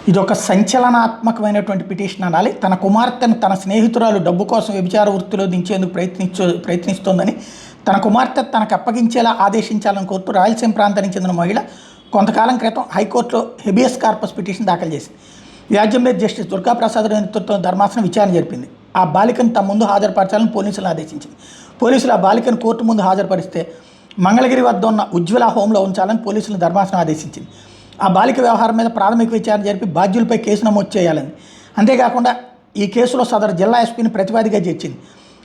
ఇదొక సంచలనాత్మకమైనటువంటి పిటిషన్ అనాలి. తన కుమార్తెను తన స్నేహితురాలు డబ్బు కోసం వ్యభిచార వృత్తిలో దించేందుకు ప్రయత్నిస్తోందని, తన కుమార్తె తనకు అప్పగించేలా ఆదేశించాలని కోరుతూ రాయలసీమ ప్రాంతానికి చెందిన మహిళ కొంతకాలం క్రితం హైకోర్టులో హెబియస్ కార్పస్ పిటిషన్ దాఖలు చేసింది. వ్యాజ్యం మీద జస్టిస్ దుర్గాప్రసాద్ నేతృత్వంలో ధర్మాసనం విచారణ జరిపింది. ఆ బాలికను తమ ముందు హాజరుపరచాలని పోలీసులను ఆదేశించింది. పోలీసులు ఆ బాలికను కోర్టు ముందు హాజరుపరిస్తే మంగళగిరి వద్ద ఉన్న ఉజ్వల హోంలో ఉంచాలని పోలీసులను ధర్మాసనం ఆదేశించింది. ఆ బాలిక వ్యవహారం మీద ప్రాథమిక విచారణ జరిపి బాధ్యులపై కేసు నమోదు చేయాలని, అంతేకాకుండా ఈ కేసులో సదరు జిల్లా ఎస్పీని ప్రతివాదిగా చేర్చింది.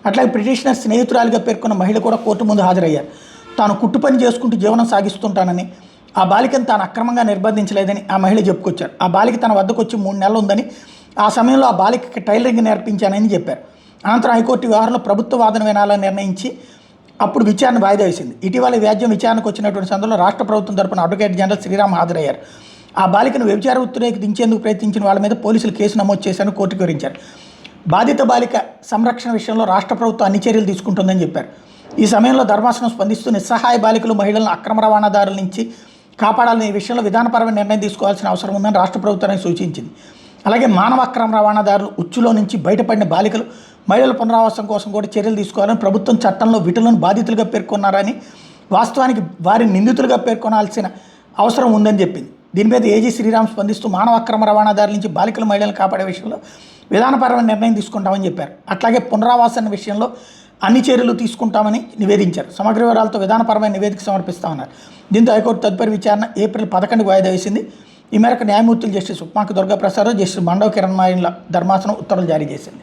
అట్లాగే పిటిషనర్ స్నేహితురాలిగా పేర్కొన్న మహిళ కూడా కోర్టు ముందు హాజరయ్యారు. తాను కుట్టు పని చేసుకుంటూ జీవనం సాగిస్తుంటానని, ఆ బాలికను తాను అక్రమంగా నిర్బంధించలేదని ఆ మహిళ చెప్పుకొచ్చారు. ఆ బాలిక తన వద్దకు వచ్చి 3 నెలలు ఉందని, ఆ సమయంలో ఆ బాలికకి టైలరింగ్ నేర్పించానని చెప్పారు. అనంతరం హైకోర్టు వ్యవహారంలో ప్రభుత్వ వాదన వినాలని నిర్ణయించి అప్పుడు విచారణ వాయిదా వేసింది. ఇటీవల వ్యాజ్యం విచారణకు వచ్చినటువంటి సందర్భంలో రాష్ట్ర ప్రభుత్వం తరపున అడ్వకేట్ జనరల్ శ్రీరామ్ హాజరయ్యారు. ఆ బాలికను వ్యభిచార వృత్తిలోకి దించేందుకు ప్రయత్నించిన వాళ్ళ మీద పోలీసులు కేసు నమోదు చేశారని కోర్టుకు వివరించారు. బాధిత బాలిక సంరక్షణ విషయంలో రాష్ట్ర ప్రభుత్వం అన్ని చర్యలు తీసుకుంటుందని చెప్పారు. ఈ సమయంలో ధర్మాసనం స్పందిస్తూ నిస్సహాయ బాలికలు, మహిళలను అక్రమ రవాణాదారుల నుంచి కాపాడాలని, ఈ విషయంలో విధానపరమైన నిర్ణయం తీసుకోవాల్సిన అవసరం ఉందని రాష్ట్ర ప్రభుత్వానికి సూచించింది. అలాగే మానవ అక్రమ రవాణాదారులు, ఉచ్చులో నుంచి బయటపడిన బాలికలు, మహిళల పునరావాసం కోసం కూడా చర్యలు తీసుకోవాలని, ప్రభుత్వం చట్టంలో వీటిలను బాధితులుగా పేర్కొన్నారని, వాస్తవానికి వారిని నిందితులుగా పేర్కొనాల్సిన అవసరం ఉందని చెప్పింది. దీని మీద ఏజీ శ్రీరామ్ స్పందిస్తూ మానవ అక్రమ రవాణాదారుల నుంచి బాలికలు, మహిళలను కాపాడే విషయంలో విధానపరమైన నిర్ణయం తీసుకుంటామని చెప్పారు. అట్లాగే పునరావాసం విషయంలో అన్ని చర్యలు తీసుకుంటామని నివేదించారు. సమగ్ర వివరాలతో విధానపరమైన నివేదిక సమర్పిస్తామన్నారు. దీంతో హైకోర్టు తదుపరి విచారణ ఏప్రిల్ 11కు వాయిదా వేసింది. ఈ మేరకు న్యాయమూర్తులు జస్టిస్ ఉప్మాక దుర్గాప్రసాద్, జస్టిస్ మండవ కిరణ్ మాయన్ల ధర్మాసనం ఉత్తర్వులు జారీ చేసింది.